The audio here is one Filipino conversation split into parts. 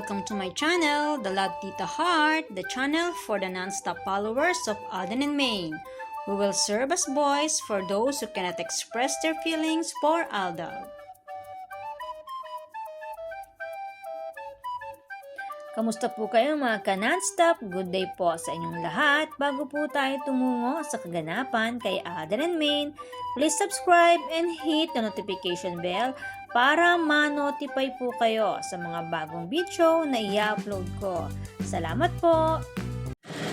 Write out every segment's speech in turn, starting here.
welcome to my channel, The Love Tita Heart, the channel for the non-stop followers of Alden and Maine, who will serve as voice for those who cannot express their feelings for Aldab. Kamusta po kayo mga ka-non-stop? Good day po sa inyong lahat. Bago po tayo tumungo sa kaganapan kay Alden and Maine, please subscribe and hit the notification bell para ma-notify po kayo sa mga bagong video na i-upload ko. Salamat po!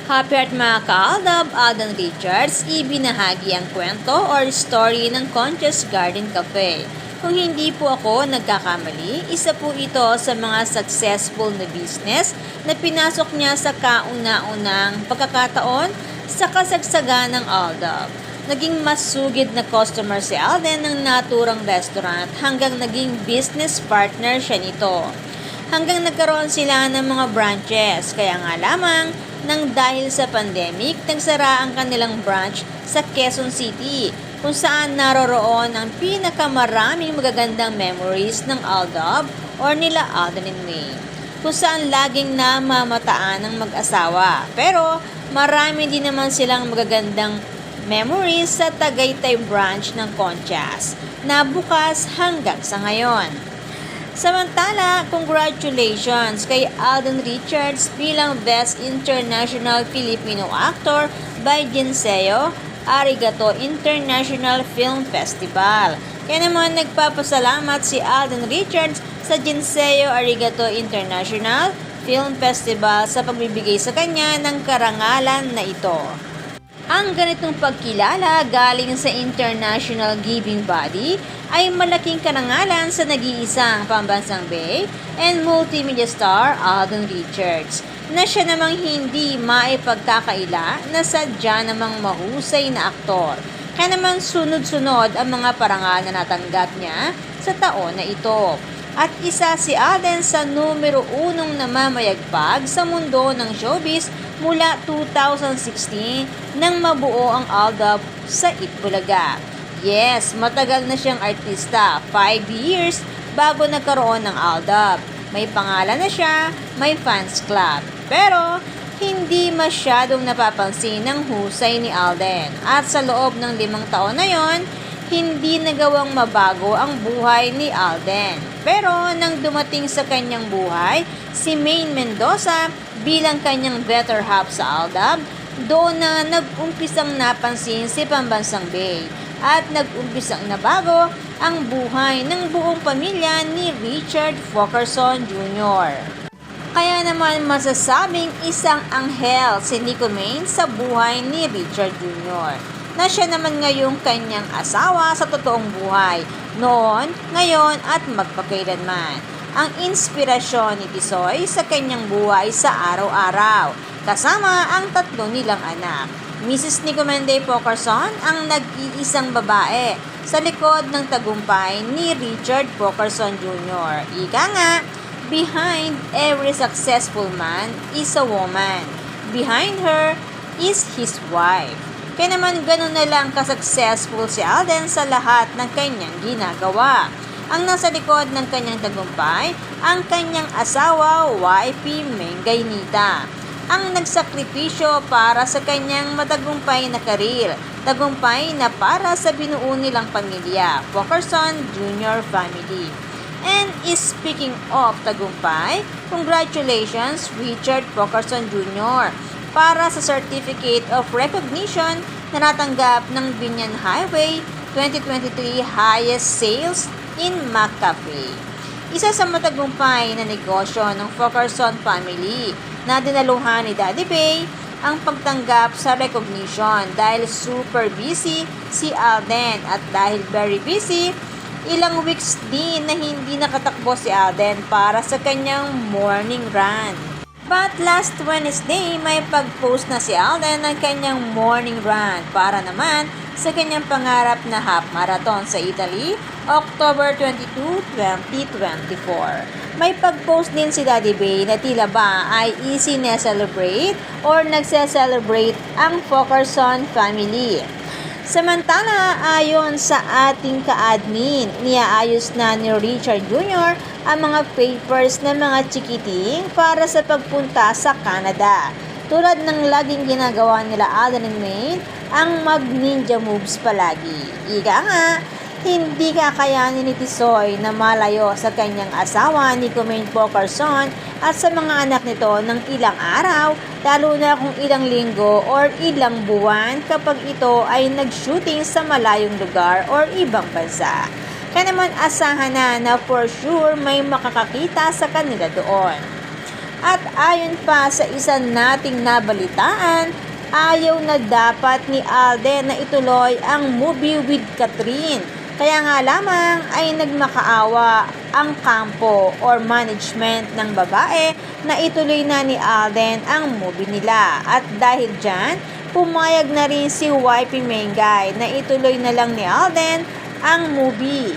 Happy at mga ka-Aldab, Alden Richards, ibinahagi ang kwento or story ng Conscious Garden Cafe. Kung hindi po ako nagkakamali, isa po ito sa mga successful na business na pinasok niya sa kauna-unang pagkakataon sa kasagsagan ng Aldab. Naging masugid na customer si Alden ng naturang restaurant hanggang naging business partner siya nito. Hanggang nagkaroon sila ng mga branches, kaya nga lamang nang dahil sa pandemic, nagsara ang kanilang branch sa Quezon City, kung saan naroroon ang pinakamaraming magagandang memories ng Aldab or nila Alden and Maine, kung saan laging namamataan ng mag-asawa. Pero marami din naman silang magagandang memories sa Tagaytay branch ng Conchas na bukas hanggang sa ngayon. Samantala, congratulations kay Alden Richards bilang Best International Filipino Actor by Jinseo Arigato International Film Festival. Kaya naman nagpapasalamat si Alden Richards sa Jinseo Arigato International Film Festival sa pagbibigay sa kanya ng karangalan na ito. Ang ganitong pagkilala galing sa International Giving Body ay malaking karangalan sa nag-iisang pambansang Bay and multimedia star Alden Richards, na siya namang hindi maipagkakaila na sadya namang mahusay na aktor. Kaya naman sunod-sunod ang mga parangal na natanggap niya sa taon na ito. At isa si Alden sa numero 1 na mamayagpag sa mundo ng showbiz mula 2016 nang mabuo ang Aldab sa Itbulaga. Yes, matagal na siyang artista, 5 years bago nagkaroon ng Aldab. May pangalan na siya, may fans club. Pero hindi masyadong napapansin ng husay ni Alden. At sa loob ng 5 taon na yon, hindi nagawang mabago ang buhay ni Alden. Pero nang dumating sa kanyang buhay, si Maine Mendoza bilang kanyang better half sa Aldab, doon na nag-umpisang napansin si Pambansang Bay at nag-umpisang nabago ang buhay ng buong pamilya ni Richard Fokerson Jr. Kaya naman masasabing isang anghel si Nico Maine sa buhay ni Richard Jr., na siya naman ngayong kanyang asawa sa totoong buhay, noon, ngayon at magpakailanman. Ang inspirasyon ni Tisoy sa kanyang buhay sa araw-araw, kasama ang 3 nilang anak. Mrs. Nico Menday Fokerson ang nag-iisang babae sa likod ng tagumpay ni Richard Fokerson Jr. Ika nga, behind every successful man is a woman. Behind her is his wife. Kaya naman ganun na lang ka-successful si Alden sa lahat ng kanyang ginagawa. Ang nasa likod ng kanyang tagumpay, ang kanyang asawa, wifey Mengay Nita, ang nagsakripisyo para sa kanyang matagumpay na karir, tagumpay na para sa binuo nilang pamilya, Fokerson Jr. family. And speaking of tagumpay, congratulations Richard Fokerson Jr. para sa Certificate of Recognition na natanggap ng Binyan Highway 2023 Highest Sales in McCafe. Isa sa matagumpay na negosyo ng Fokerson family na dinaluhan ni Daddy Bay ang pagtanggap sa recognition dahil super busy si Alden at dahil very busy, ilang weeks din na hindi nakatakbo si Alden para sa kanyang morning run. But last Wednesday, may pag-post na si Alden ng kanyang morning run para naman sa kanyang pangarap na half marathon sa Italy, October 22, 2024. May pag-post din si Daddy Bay na tila ba ay easy na celebrate or nagse-celebrate ang Fokerson family. Samantala, ayon sa ating ka-admin, niaayos na ni Richard Jr. ang mga papers ng mga chikiting para sa pagpunta sa Canada. Tulad ng laging ginagawa nila Alden and Maine, ang mag-ninja moves palagi. Ika nga, hindi kakayanin ni Tisoy na malayo sa kanyang asawa ni Kumain Pocarson at sa mga anak nito ng ilang araw, lalo na kung ilang linggo or ilang buwan kapag ito ay nag-shooting sa malayong lugar or ibang bansa. Kaya naman asahan na for sure may makakakita sa kanila doon. At ayon pa sa isa nating nabalitaan, ayaw na dapat ni Alden na ituloy ang movie with Catherine. Kaya nga lamang ay nagmakaawa ang kampo or management ng babae na ituloy na ni Alden ang movie nila. At dahil dyan, pumayag na rin si Wifey Mengay na ituloy na lang ni Alden ang movie.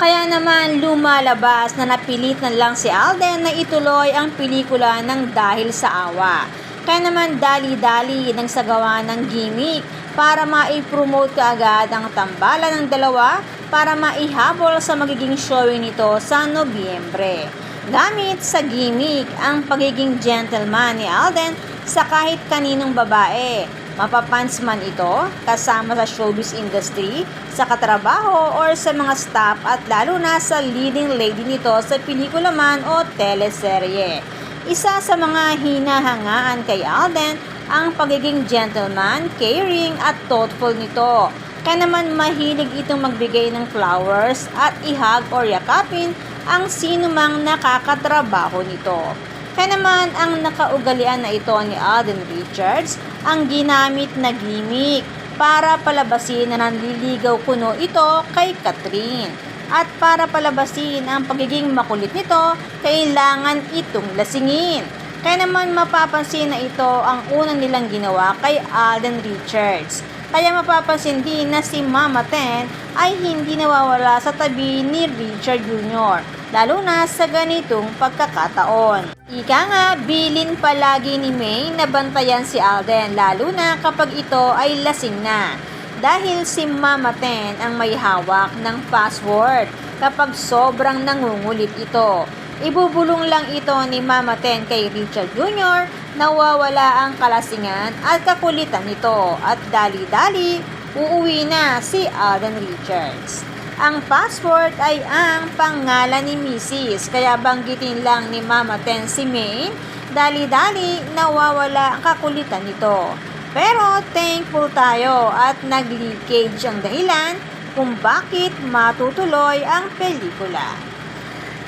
Kaya naman lumalabas na napilit na lang si Alden na ituloy ang pelikula ng dahil sa awa. Kaya naman dali-dali ng sagawa ng gimmick para mai-promote kaagad ang tambalan ng dalawa para maihabol sa magiging showing nito sa Nobyembre. Gamit sa gimmick ang pagiging gentleman ni Alden sa kahit kaninong babae. Mapapans man ito kasama sa showbiz industry, sa katrabaho or sa mga staff at lalo na sa leading lady nito sa pelikula man o teleserye. Isa sa mga hinahangaan kay Alden ang pagiging gentleman, caring at thoughtful nito. Kaya naman mahilig itong magbigay ng flowers at ihag or yakapin ang sino mang nakakatrabaho nito. Kaya naman ang nakaugalian na ito ni Alden Richards ang ginamit na gimmick para palabasin na nanliligaw kuno ito kay Catherine. At para palabasin ang pagiging makulit nito, kailangan itong lasingin. Kaya naman mapapansin na ito ang unang nilang ginawa kay Alden Richards. Kaya mapapansin din na si Mama Ten ay hindi nawawala sa tabi ni Richard Jr. lalo na sa ganitong pagkakataon. Ika nga, bilin palagi ni May na bantayan si Alden lalo na kapag ito ay lasing na. Dahil si Mama Ten ang may hawak ng password kapag sobrang nangungulit ito. Ibubulong lang ito ni Mama Ten kay Richard Jr. nawawala ang kalasingan at kakulitan nito at dali-dali uuwi na si Alden Richards. Ang password ay ang pangalan ni Mrs. Kaya banggitin lang ni Mama Ten si May, dali-dali nawawala ang kakulitan nito. Pero thankful tayo at nag-leakage ang dahilan kung bakit matutuloy ang pelikula.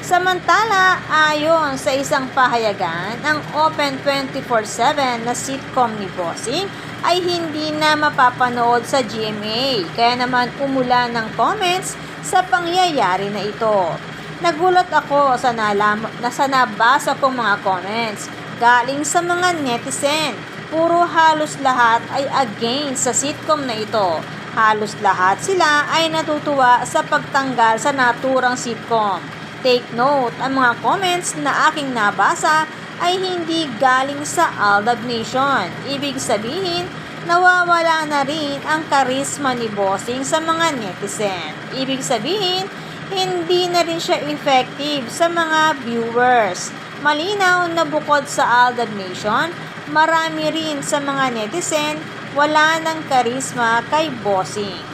Samantala, ayon sa isang pahayagan, ang Open 24/7 na sitcom ni Bossing ay hindi na mapapanood sa GMA. Kaya naman umulan ng comments sa pangyayari na ito. Nagulat ako sa nabasa kong mga comments galing sa mga netizen. Puro halos lahat ay against sa sitcom na ito. Halos lahat sila ay natutuwa sa pagtanggal sa naturang sitcom. Take note, ang mga comments na aking nabasa ay hindi galing sa Aldab Nation. Ibig sabihin, nawawala na rin ang karisma ni Bossing sa mga netizen. Ibig sabihin, hindi na rin siya effective sa mga viewers. Malinaw na bukod sa Aldab Nation, marami rin sa mga netizen wala ng karisma kay Bossing.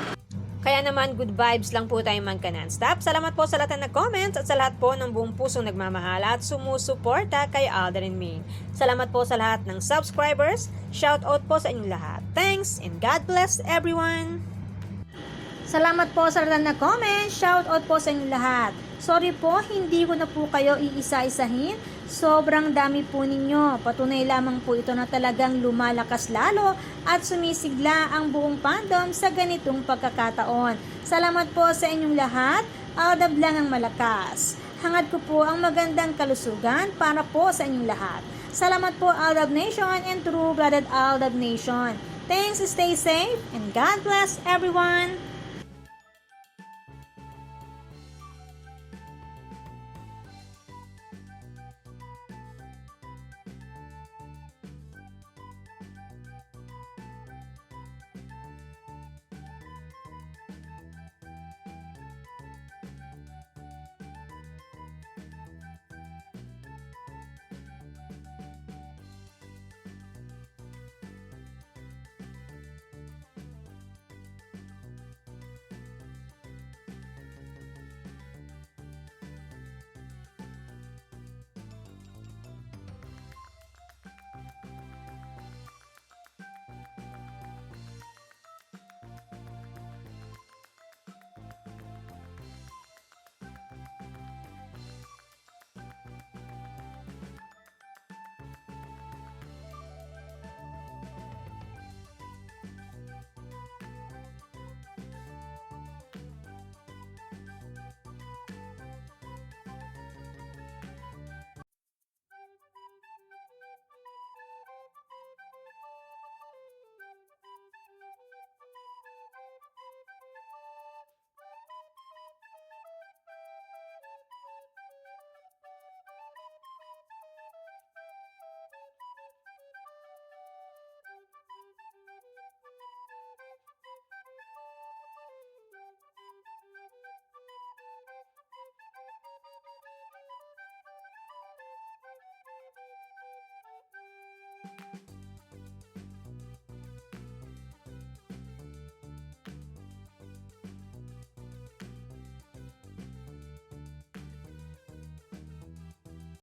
Kaya naman, good vibes lang po tayo man non-stop. Salamat po sa lahat ng nag-comments at sa lahat po ng buong pusong nagmamahal at sumusuporta kay Alden and Maine. Salamat po sa lahat ng subscribers. Shout out po sa inyong lahat. Thanks and God bless everyone! Salamat po sa lahat ng nag-comment. Shout out po sa inyong lahat. Sorry po, hindi ko na po kayo iisa-isahin. Sobrang dami po ninyo. Patunay lamang po ito na talagang lumalakas lalo at sumisigla ang buong fandom sa ganitong pagkakataon. Salamat po sa inyong lahat. Aldab lang ang malakas. Hangad ko po ang magandang kalusugan para po sa inyong lahat. Salamat po Aldab Nation and true-blooded Aldab Nation. Thanks, stay safe, and God bless everyone!